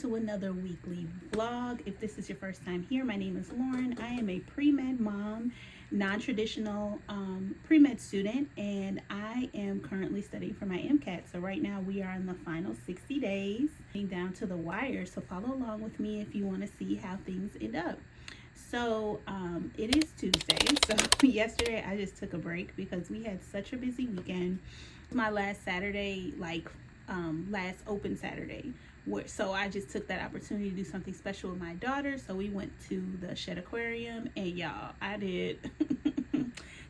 to another weekly vlog. If this is your first time here, my name is Lauren. I am a pre-med mom, non-traditional pre-med student, and I am currently studying for my MCAT. So right now we are in the final 60 days, down to the wire. So follow along with me if you want to see how things end up. So it is Tuesday. So yesterday I just took a break because we had such a busy weekend. My last Saturday, last open Saturday, so I just took that opportunity to do something special with my daughter. So we went to the Shed Aquarium, and y'all, I did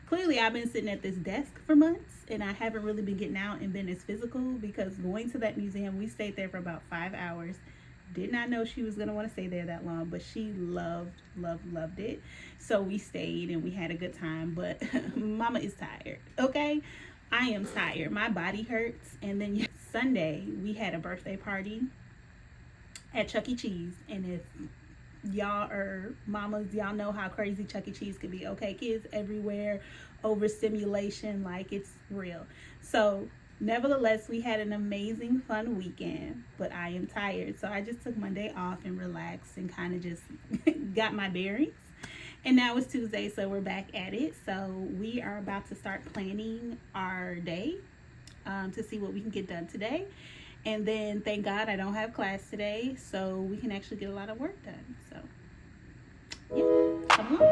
clearly I've been sitting at this desk for months and I haven't really been getting out and been as physical, because going to that museum, we stayed there for about 5 hours. Did not know she was going to want to stay there that long, but she loved it. So we stayed and we had a good time, but mama is tired. Okay, I am tired. My body hurts. And then Sunday we had a birthday party at Chuck E. Cheese, and if y'all are mamas, y'all know how crazy Chuck E. Cheese could be. Okay, kids everywhere, overstimulation, like it's real. So nevertheless, we had an amazing fun weekend, but I am tired. So I just took Monday off and relaxed and kind of just got my bearings. And now it's Tuesday, so we're back at it. So we are about to start planning our day to see what we can get done today. And then thank God I don't have class today, so we can actually get a lot of work done. So yeah, come along.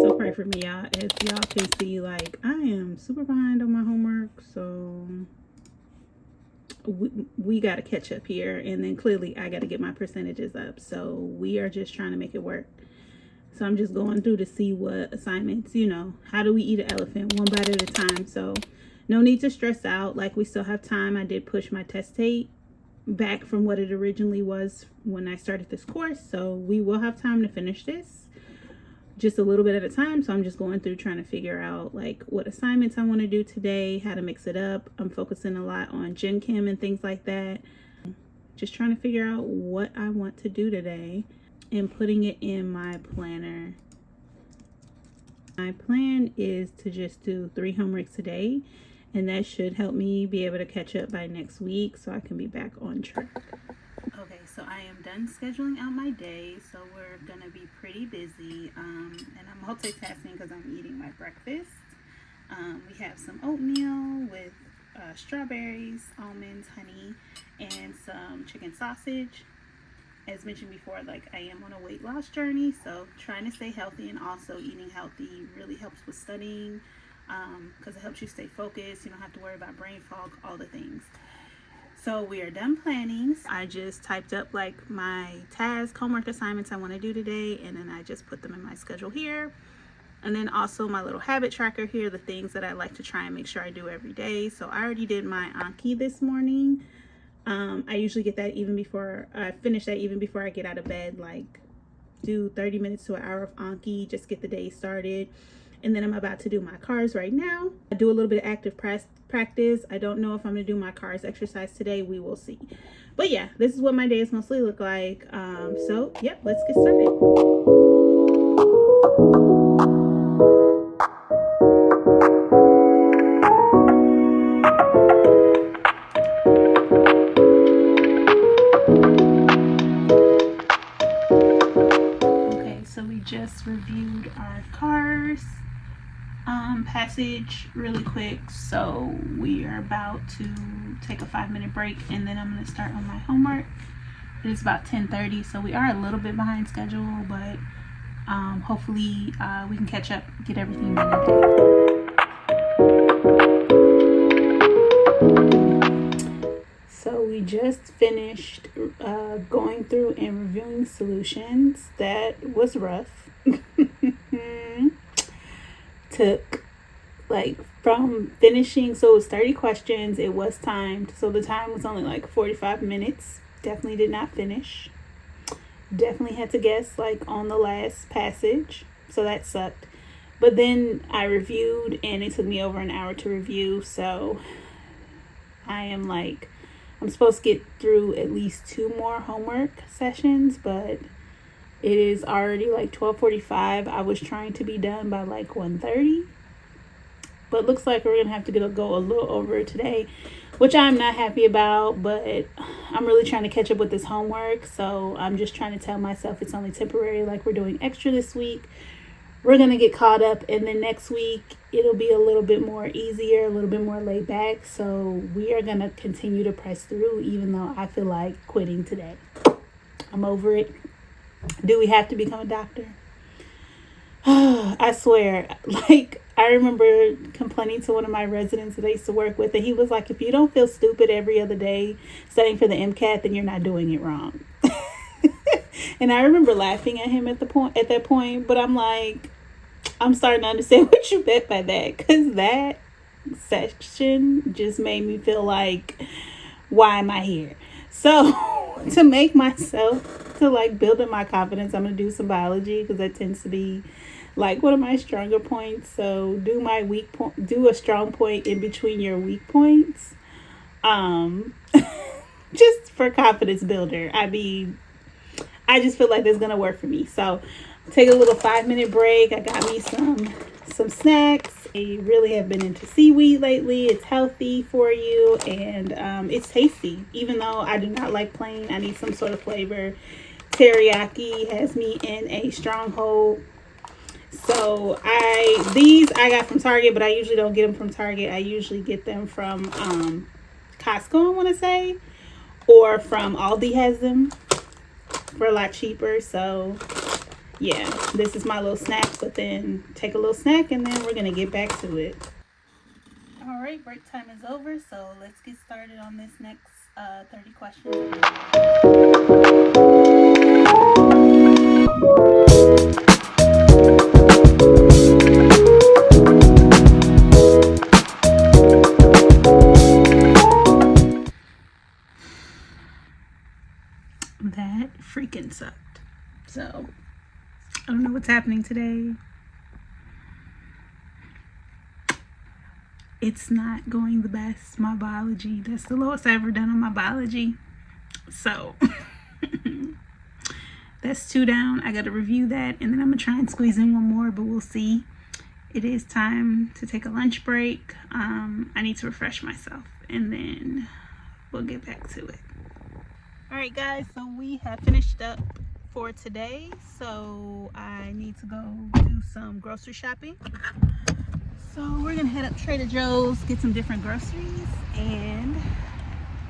So pray for me, y'all. As y'all can see, like, I am super behind on my homework, so we got to catch up here. And then clearly I got to get my percentages up, so we are just trying to make it work. So I'm just going through to see what assignments, how do we eat an elephant one bite at a time. So no need to stress out. Like, we still have time. I did push my test date back from what it originally was when I started this course. So we will have time to finish this just a little bit at a time. So I'm just going through trying to figure out like what assignments I want to do today, how to mix it up. I'm focusing a lot on Gen Chem and things like that. Just trying to figure out what I want to do today and putting it in my planner. My plan is to just do 3 homeworks today, and that should help me be able to catch up by next week so I can be back on track. Okay, so I am done scheduling out my day, so we're gonna be pretty busy, and I'm multitasking because I'm eating my breakfast. We have some oatmeal with strawberries, almonds, honey, and some chicken sausage. As mentioned before, like, I am on a weight loss journey, so trying to stay healthy and also eating healthy really helps with studying, because it helps you stay focused. You don't have to worry about brain fog, all the things. So we are done planning. I just typed up like my task, homework assignments I want to do today, and then I just put them in my schedule here. And then also my little habit tracker here, the things that I like to try and make sure I do every day. So I already did my Anki this morning. I usually get that even before I finish that, even before I get out of bed, like do 30 minutes to an hour of Anki, just get the day started. And then I'm about to do my cars right now. I do a little bit of active practice. I don't know if I'm gonna do my cars exercise today. We will see. But yeah, this is what my days mostly look like. So yep, let's get started. Just reviewed our cars passage really quick, so we are about to take a 5-minute break, and then I'm going to start on my homework. It is about 10:30, so we are a little bit behind schedule, but hopefully we can catch up, get everything done today. So we just finished going through and reviewing solutions. That was rough. Took like from finishing, so it was 30 questions. It was timed, so the time was only like 45 minutes. Definitely did not finish. Definitely had to guess like on the last passage, so that sucked. But then I reviewed, and it took me over an hour to review, so I'm supposed to get through at least 2 more homework sessions, but It is already like 12:45. I was trying to be done by like 1:30, but looks like we're gonna have to go a little over today, which I'm not happy about. But I'm really trying to catch up with this homework, so I'm just trying to tell myself it's only temporary. Like, we're doing extra this week, we're gonna get caught up, and then next week it'll be a little bit more easier, a little bit more laid back. So we are gonna continue to press through, even though I feel like quitting today. I'm over it. Do we have to become a doctor? I swear, like, I remember complaining to one of my residents that I used to work with, and he was like, if you don't feel stupid every other day studying for the MCAT, then you're not doing it wrong. And I remember laughing at him at that point, but I'm like, I'm starting to understand what you meant by that, because that section just made me feel like, why am I here? So to make myself, to like build up my confidence, I'm gonna do some biology, because that tends to be like one of my stronger points. So do a strong point in between your weak points, just for confidence builder. I just feel like that's gonna work for me. So take a little 5-minute break. I got me some snacks. I really have been into seaweed lately. It's healthy for you, and it's tasty. Even though I do not like plain, I need some sort of flavor. Teriyaki has me in a stronghold. So these I got from Target, but I usually don't get them from Target. I usually get them from Costco, I want to say, or from Aldi has them for a lot cheaper. So yeah, this is my little snack, but then take a little snack and then we're gonna get back to it. All right, break time is over, so let's get started on this next 30 questions. That freaking sucked. So I don't know what's happening today. It's not going the best. My biology, that's the lowest I've ever done on my biology. So that's 2 down. I got to review that, and then I'm gonna try and squeeze in one more, but we'll see. It is time to take a lunch break. I need to refresh myself, and then we'll get back to it. All right, guys, so we have finished up for today, so I need to go do some grocery shopping. So we're gonna head up Trader Joe's, get some different groceries, and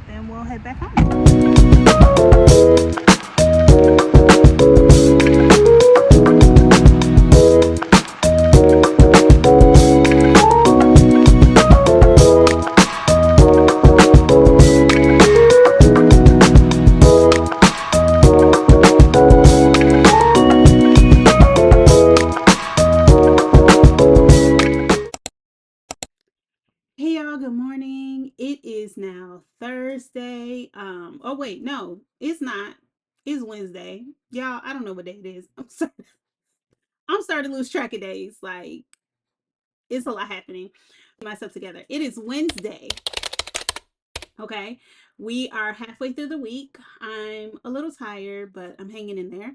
then we'll head back home. Hey y'all, good morning. It is now Thursday. Oh wait, no, it's not. It's Wednesday. Y'all, I don't know what day it is. I'm sorry. I'm starting to lose track of days. Like, it's a lot happening. Get myself together. It is Wednesday. Okay. We are halfway through the week. I'm a little tired, but I'm hanging in there.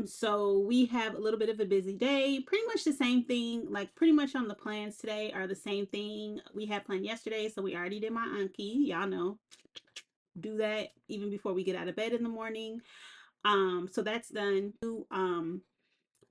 So we have a little bit of a busy day. Pretty much the same thing, like pretty much on the plans today are the same thing we had planned yesterday. So we already did my Anki. Y'all know, do that even before we get out of bed in the morning. So that's done.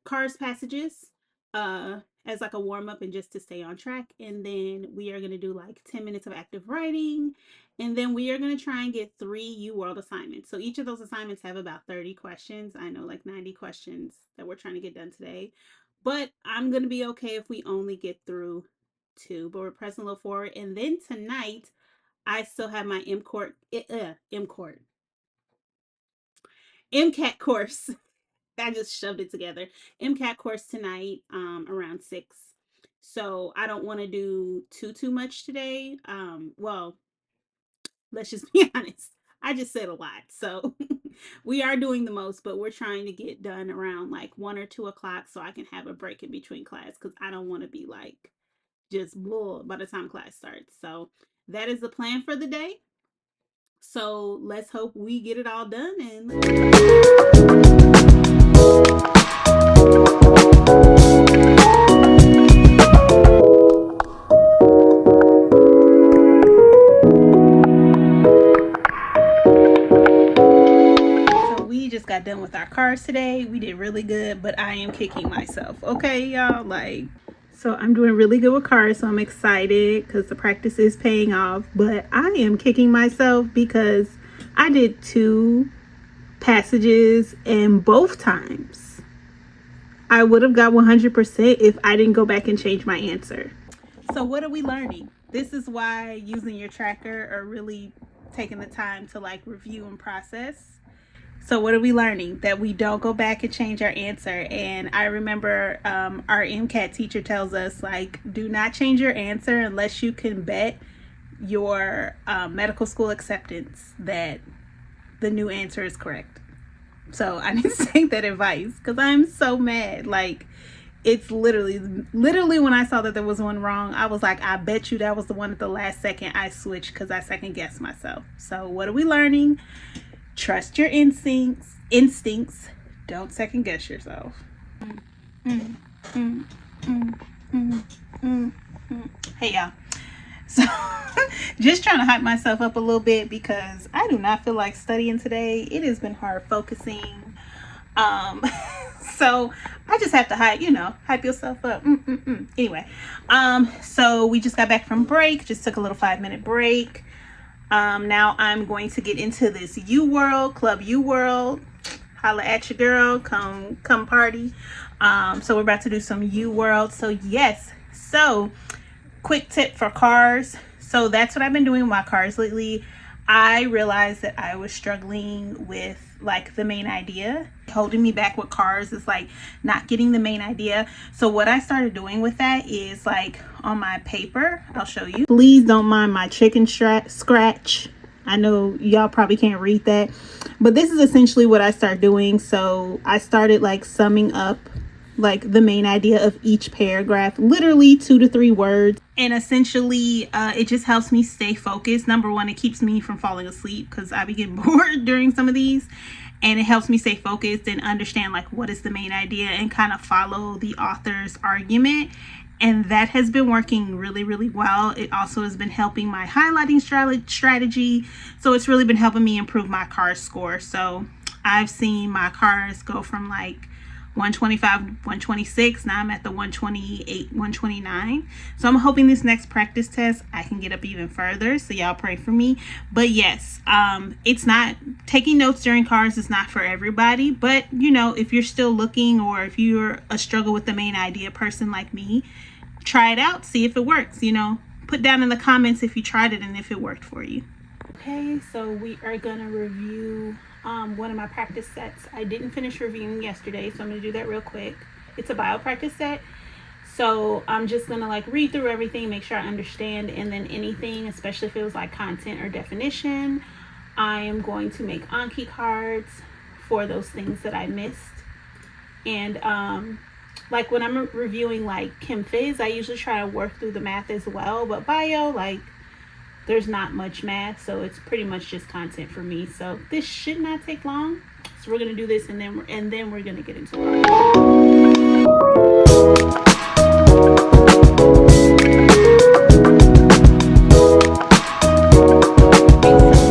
Cars passages as like a warm up and just to stay on track, and then we are going to do like 10 minutes of active writing, and then we are going to try and get 3 Uworld assignments. So each of those assignments have about 30 questions. I know, like 90 questions that we're trying to get done today, but I'm going to be okay if we only get through 2, but we're pressing a little forward. And then tonight I still have my MCAT course. I just shoved it together. MCAT course tonight, around 6. So I don't want to do too much today. Well, let's just be honest. I just said a lot. So we are doing the most, but we're trying to get done around like 1 or 2 o'clock so I can have a break in between class, because I don't want to be like just bull by the time class starts. So that is the plan for the day. So let's hope we get it all done, and Got done with our cars today. We did really good, but I am kicking myself, okay, y'all? Like, so I'm doing really good with cars, so I'm excited because the practice is paying off, but I am kicking myself because I did 2 passages, and both times I would have got 100% if I didn't go back and change my answer. So what are we learning? This is why using your tracker or really taking the time to like review and process. So what are we learning? That we don't go back and change our answer. And I remember our MCAT teacher tells us, like, do not change your answer unless you can bet your medical school acceptance that the new answer is correct. So I need to take that advice because I'm so mad. Like, it's literally when I saw that there was one wrong, I was like, I bet you that was the one at the last second I switched because I second guessed myself. So what are we learning? Trust your instincts. Don't second guess yourself. Hey y'all. So just trying to hype myself up a little bit because I do not feel like studying today. It has been hard focusing. So I just have to hype yourself up. Anyway, so we just got back from break. Just took a little 5-minute break. Now I'm going to get into this Uworld, Club Uworld. Holla at your girl, come party. So we're about to do some Uworld. So yes, so quick tip for cars. So that's what I've been doing with my cars lately. I realized that I was struggling with like the main idea. Holding me back with cars is like not getting the main idea. So what I started doing with that is like on my paper, I'll show you. Please don't mind my chicken scratch. I know y'all probably can't read that, but this is essentially what I started doing. So I started like summing up like the main idea of each paragraph, literally 2 to 3 words. And essentially it just helps me stay focused. Number one, it keeps me from falling asleep because I be getting bored during some of these, and it helps me stay focused and understand like what is the main idea and kind of follow the author's argument. And that has been working really, really well. It also has been helping my highlighting strategy. So it's really been helping me improve my car score. So I've seen my cars go from like 125, 126. Now I'm at the 128, 129. So I'm hoping this next practice test I can get up even further. So y'all pray for me. But yes, it's not, taking notes during cars is not for everybody. But if you're still looking, or if you're a struggle with the main idea person like me, try it out, see if it works. Put down in the comments if you tried it and if it worked for you. Okay, so we are gonna review one of my practice sets. I didn't finish reviewing yesterday, so I'm gonna do that real quick. It's a bio practice set, so I'm just gonna like read through everything, make sure I understand, and then anything, especially if it was like content or definition, I am going to make Anki cards for those things that I missed. And like when I'm reviewing like Chem Phys, I usually try to work through the math as well, but bio, like, there's not much math, so it's pretty much just content for me. So this should not take long. So we're gonna do this, and then we're gonna get into it. So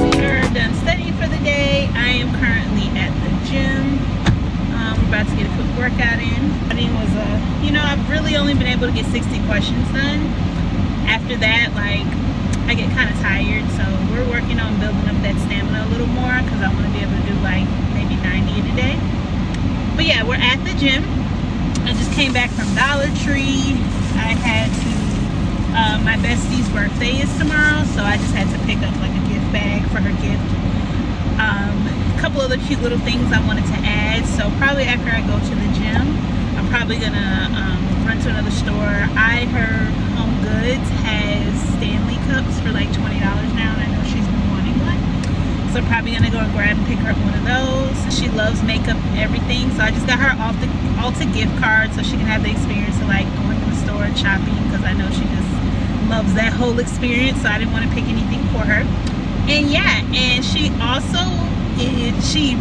we are done studying for the day. I am currently at the gym. We're about to get a quick workout in. Studying was I've really only been able to get 60 questions done. After that, like, I get kind of tired, so we're working on building up that stamina a little more because I want to be able to do like maybe 90 in a day. But yeah, we're at the gym. I just came back from Dollar Tree. I had to, my bestie's birthday is tomorrow, so I just had to pick up like a gift bag for her gift. A couple other cute little things I wanted to add, so probably after I go to the gym, I'm probably gonna run to another store. I heard Home Goods has Stanley cups for like $20 now, and I know she's been wanting one, so I'm probably gonna go and grab and pick her up one of those. She loves makeup and everything, so I just got her Ulta gift card so she can have the experience of like going to the store and shopping, because I know she just loves that whole experience, so I didn't want to pick anything for her. And yeah, and she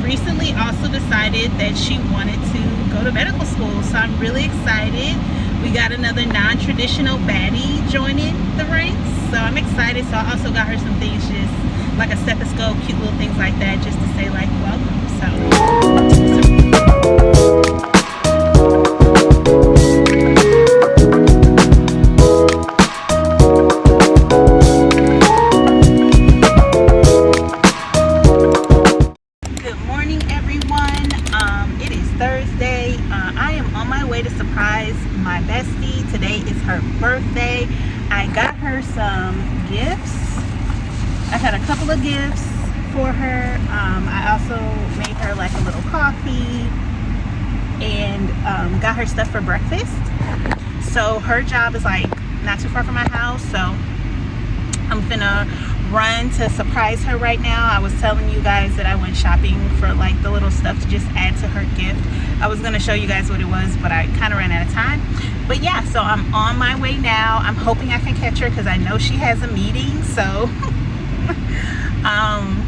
recently also decided that she wanted to go to medical school. So I'm really excited. We got another non-traditional baddie joining the ranks, so I'm excited. So I also got her some things, just like a stethoscope, cute little things like that, just to say like welcome. Good morning, everyone. It is Thursday. I am on my way to surprise my bestie. Today is her birthday. I got her some gifts. I had a couple of gifts for her. I also made her like a little coffee and got her stuff for breakfast. So her job is like not too far from my house, so I'm finna run to surprise her right now. I was telling you guys that I went shopping for like the little stuff to just add to her gift. I was gonna show you guys what it was, but I kind of ran out of time. But yeah, so I'm on my way now. I'm hoping I can catch her because I know she has a meeting, so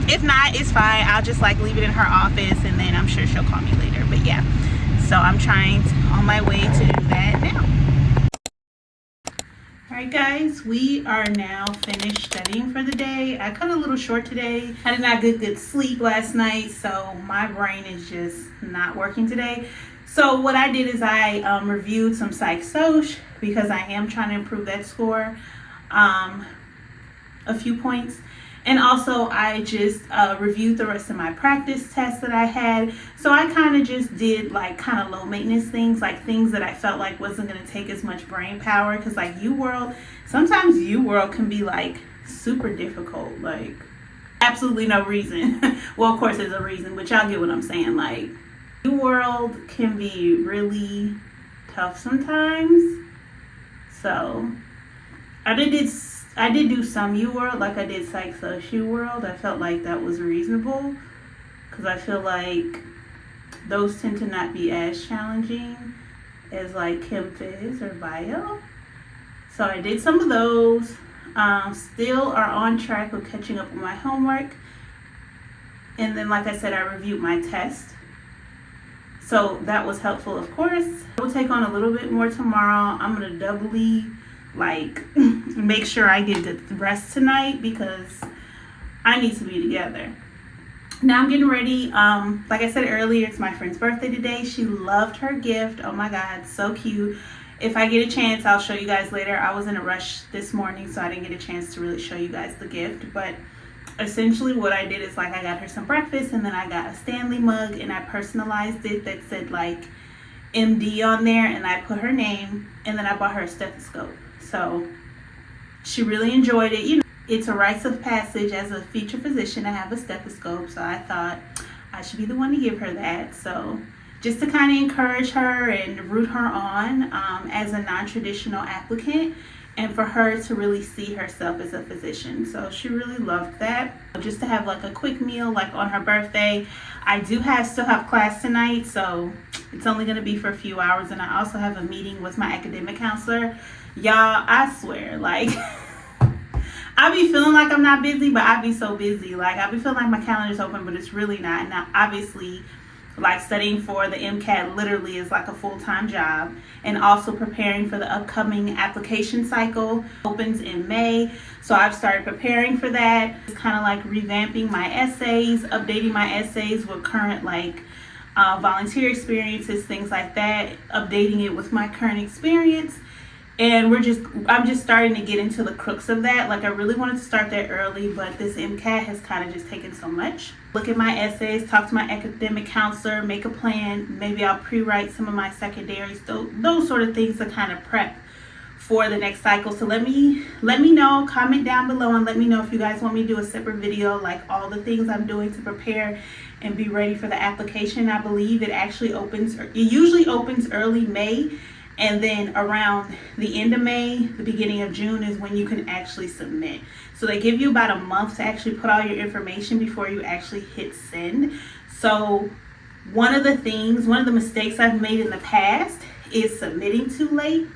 if not, it's fine. I'll just like leave it in her office and then I'm sure she'll call me later. But yeah, so I'm on my way to do that now. Alright guys, we are now finished studying for the day. I cut a little short today. I did not get good sleep last night, so my brain is just not working today. So what I did is I reviewed some psych soc because I am trying to improve that score a few points. And also I just reviewed the rest of my practice tests that I had. So I kind of just did like kind of low maintenance things, like things that I felt like wasn't going to take as much brain power. Because like sometimes Uworld can be like super difficult, like absolutely no reason. Well, of course there's a reason, but y'all get what I'm saying. Like Uworld can be really tough sometimes. So I did do some Uworld, like I did Psych Soc Uworld. I felt like that was reasonable because I feel like those tend to not be as challenging as like Chem Phys or Bio. So I did some of those. Still are on track with catching up with my homework. And then like I said, I reviewed my test. So that was helpful, of course. I will take on a little bit more tomorrow. I'm going to doubly like make sure I get good rest tonight because I need to be together. Now I'm getting ready. Like I said earlier, it's my friend's birthday today. She loved her gift. Oh my God, so cute. If I get a chance, I'll show you guys later. I was in a rush this morning, so I didn't get a chance to really show you guys the gift. But essentially what I did is like I got her some breakfast and then I got a Stanley mug and I personalized it that said like MD on there and I put her name, and then I bought her a stethoscope. So she really enjoyed it. You know, it's a rites of passage as a future physician to have a stethoscope. So I thought I should be the one to give her that. So just to kind of encourage her and root her on as a non-traditional applicant, and for her to really see herself as a physician. So she really loved that. Just to have like a quick meal like on her birthday. I do still have class tonight, so it's only going to be for a few hours, and I also have a meeting with my academic counselor. Y'all, I swear, like I be feeling like I'm not busy, but I be so busy. Like I be feeling like my calendar's open, but it's really not. Now obviously like studying for the MCAT literally is like a full-time job, and also preparing for the upcoming application cycle opens in May. So I've started preparing for that. It's kind of like revamping my essays, updating my essays with current like volunteer experiences, things like that, updating it with my current experience. And I'm just starting to get into the crux of that. Like I really wanted to start that early, but this MCAT has kind of just taken so much. Look at my essays, talk to my academic counselor, make a plan. Maybe I'll pre-write some of my secondaries, those sort of things to kind of prep for the next cycle. So let me know, comment down below and let me know if you guys want me to do a separate video, like all the things I'm doing to prepare and be ready for the application. I believe it usually opens early May. And then around the end of May, the beginning of June is when you can actually submit. So they give you about a month to actually put all your information before you actually hit send. So one of the mistakes I've made in the past is submitting too late.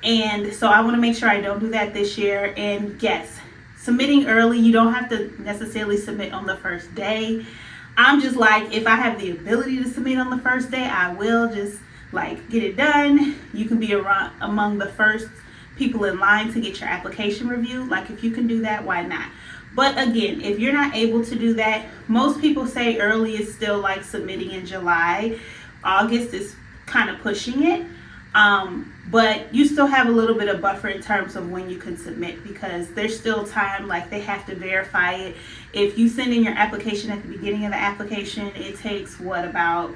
And so I want to make sure I don't do that this year. And yes, submitting early, you don't have to necessarily submit on the first day. I'm just like, if I have the ability to submit on the first day, I will just like get it done. You can be among the first people in line to get your application reviewed. Like, if you can do that, why not? But again, if you're not able to do that, most people say early is still like submitting in July. August is kind of pushing it. But you still have a little bit of buffer in terms of when you can submit, because there's still time. Like, they have to verify it. If you send in your application at the beginning of the application, it takes about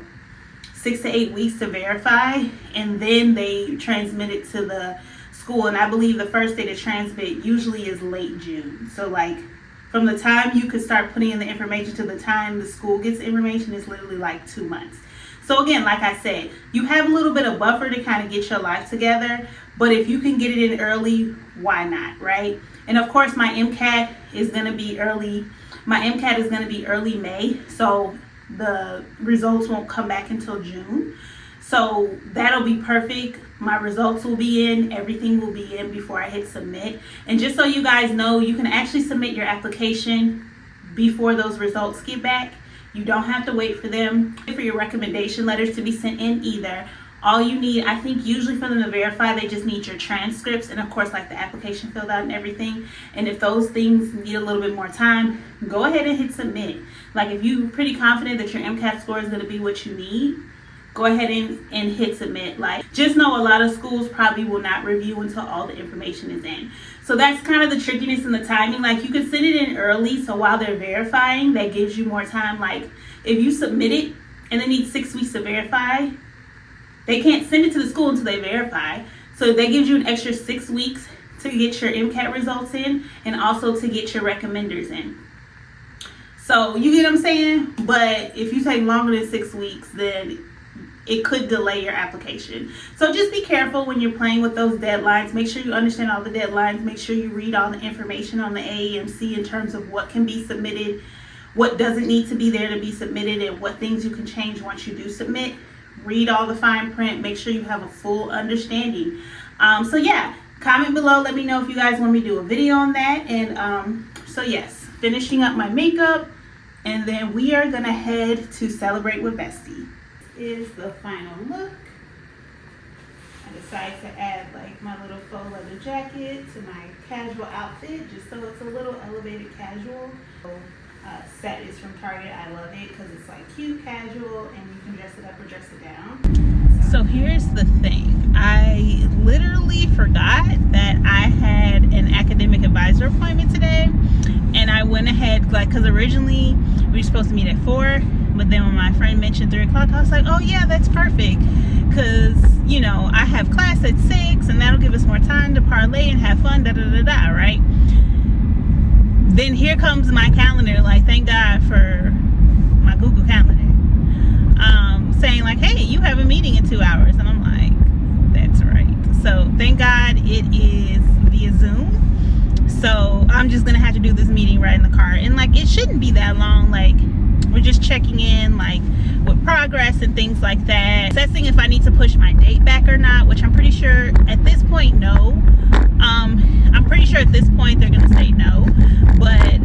6 to 8 weeks to verify, and then they transmit it to the school. And I believe the first day to transmit usually is late June. So like, from the time you could start putting in the information to the time the school gets the information is literally like 2 months. So again, like I said, you have a little bit of buffer to kind of get your life together, but if you can get it in early, why not, right? And of course, my MCAT is going to be early. My MCAT is going to be early May, so the results won't come back until June. So that'll be perfect. My results will be in, everything will be in before I hit submit. And just so you guys know, you can actually submit your application before those results get back. You don't have to wait for them, for your recommendation letters to be sent in either. All you need, I think usually for them to verify, they just need your transcripts and of course like the application filled out and everything. And if those things need a little bit more time, go ahead and hit submit. Like, if you're pretty confident that your MCAT score is going to be what you need, go ahead and hit submit. Like, just know a lot of schools probably will not review until all the information is in. So that's kind of the trickiness in the timing. Like, you can send it in early, so while they're verifying, that gives you more time. Like, if you submit it and they need 6 weeks to verify, they can't send it to the school until they verify. So that gives you an extra 6 weeks to get your MCAT results in and also to get your recommenders in. So you get what I'm saying? But if you take longer than 6 weeks, then it could delay your application. So just be careful when you're playing with those deadlines. Make sure you understand all the deadlines. Make sure you read all the information on the AAMC in terms of what can be submitted, what doesn't need to be there to be submitted, and what things you can change once you do submit. Read all the fine print. Make sure you have a full understanding. So yeah, comment below. Let me know if you guys want me to do a video on that. And so yes, finishing up my makeup, and then we are gonna head to celebrate with Bestie. Is the final look. I decided to add like my little faux leather jacket to my casual outfit, just so it's a little elevated casual. Set is from Target. I love it because it's like cute, casual, and you can dress it up or dress it down. So here's the thing. I literally forgot that I had an academic advisor appointment today, and I went ahead, like, because originally we were supposed to meet at 4, but then when my friend mentioned 3 o'clock, I was like, oh yeah, that's perfect, because, you know, I have class at 6, and that'll give us more time to parlay and have fun, da-da-da-da, right? Then here comes my calendar, like, thank God for my Google Calendar, saying like, hey, you have a meeting in 2 hours. And I'm like, that's right. So thank God it is via Zoom. So I'm just gonna have to do this meeting right in the car. And like, it shouldn't be that long. Like, we're just checking in like with progress and things like that. Assessing if I need to push my date back or not, which I'm pretty sure at this point, no. I'm pretty sure at this point they're gonna say no, but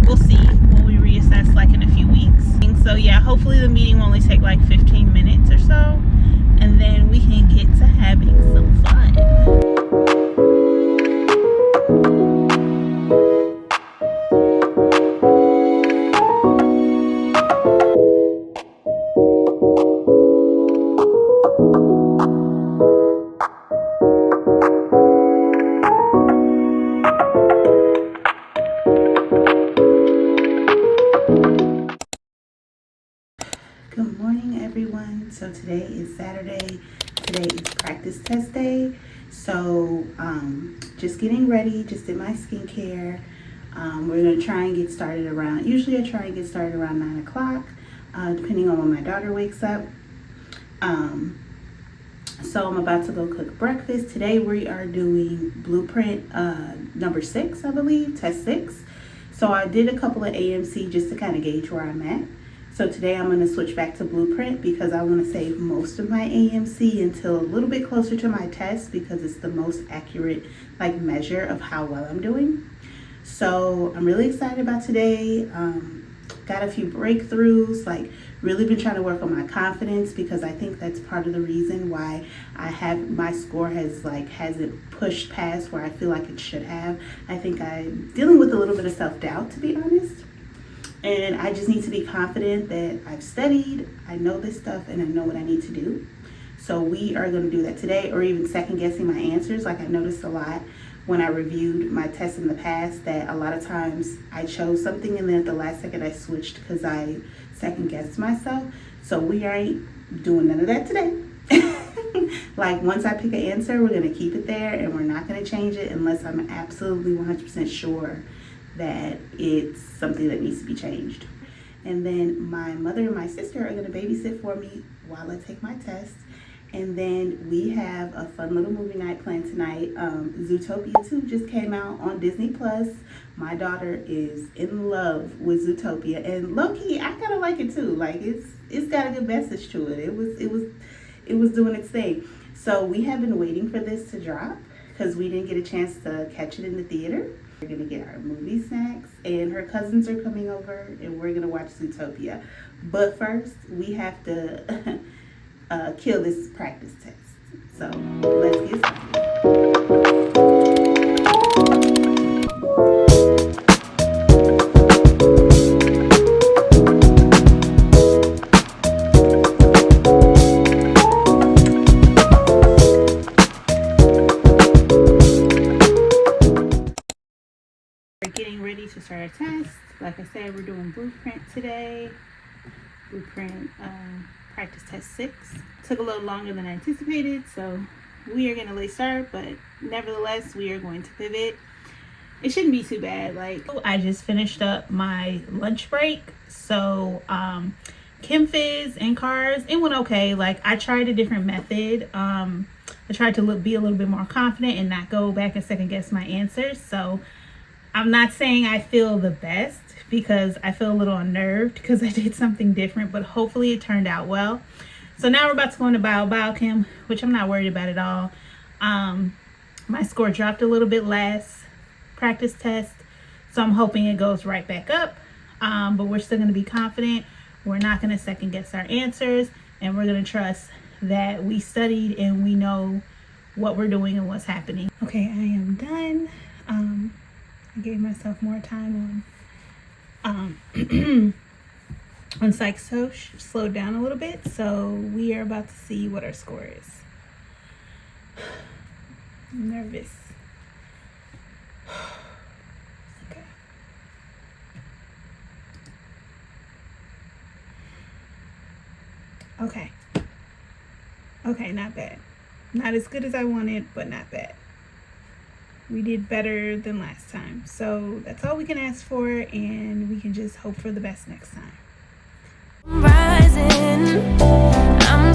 we'll see when we reassess like in a few weeks. So yeah, hopefully the meeting will only take like 15 minutes or so, and then we can get to having some fun. Good morning, everyone. So today is Saturday. Today is practice test day. So just getting ready, just did my skincare. We're gonna try and get started around, usually I try and get started around 9 o'clock, depending on when my daughter wakes up. So I'm about to go cook breakfast. Today we are doing blueprint number 6, I believe, test 6. So I did a couple of AMC just to kind of gauge where I'm at. So today I'm going to switch back to blueprint because I want to save most of my AMC until a little bit closer to my test, because it's the most accurate like measure of how well I'm doing. So I'm really excited about today. got a few breakthroughs, like really been trying to work on my confidence, because I think that's part of the reason why my score hasn't pushed past where I feel like it should have. I think I'm dealing with a little bit of self-doubt, to be honest. And I just need to be confident that I've studied, I know this stuff, and I know what I need to do. So we are going to do that today, or even second guessing my answers. Like I noticed a lot when I reviewed my tests in the past that a lot of times I chose something and then at the last second I switched because I second guessed myself. So we ain't doing none of that today. Like once I pick an answer, we're going to keep it there and we're not going to change it unless I'm absolutely 100% sure that it's something that needs to be changed. And then my mother and my sister are going to babysit for me while I take my test. And then we have a fun little movie night planned tonight. Zootopia 2 just came out on Disney Plus. My daughter is in love with Zootopia, and low-key, I kind of like it too. Like it's got a good message to it. It was doing its thing. So we have been waiting for this to drop because we didn't get a chance to catch it in the theater. We're gonna get our movie snacks, and her cousins are coming over, and we're gonna watch Zootopia. But first, we have to kill this practice test. So let's get started. We're getting ready to start our test. Like I said, we're doing blueprint today. Blueprint practice test 6. Took a little longer than I anticipated, so we are going to late start, but nevertheless we are going to pivot. It shouldn't be too bad. Like, I just finished up my lunch break, so Chem Fizz and cars, it went okay. Like, I tried a different method. I tried to be a little bit more confident and not go back and second guess my answers. So I'm not saying I feel the best because I feel a little unnerved because I did something different, but hopefully it turned out well. So now we're about to go into biochem, which I'm not worried about at all. My score dropped a little bit last practice test, so I'm hoping it goes right back up. But we're still going to be confident. We're not going to second guess our answers, and we're going to trust that we studied and we know what we're doing and what's happening. Okay, I am done. I gave myself more time on Psych Soc, slowed down a little bit, so we are about to see what our score is. I'm nervous. Okay, not bad. Not as good as I wanted, but not bad. We did better than last time, so that's all we can ask for, and we can just hope for the best next time. Rising, I'm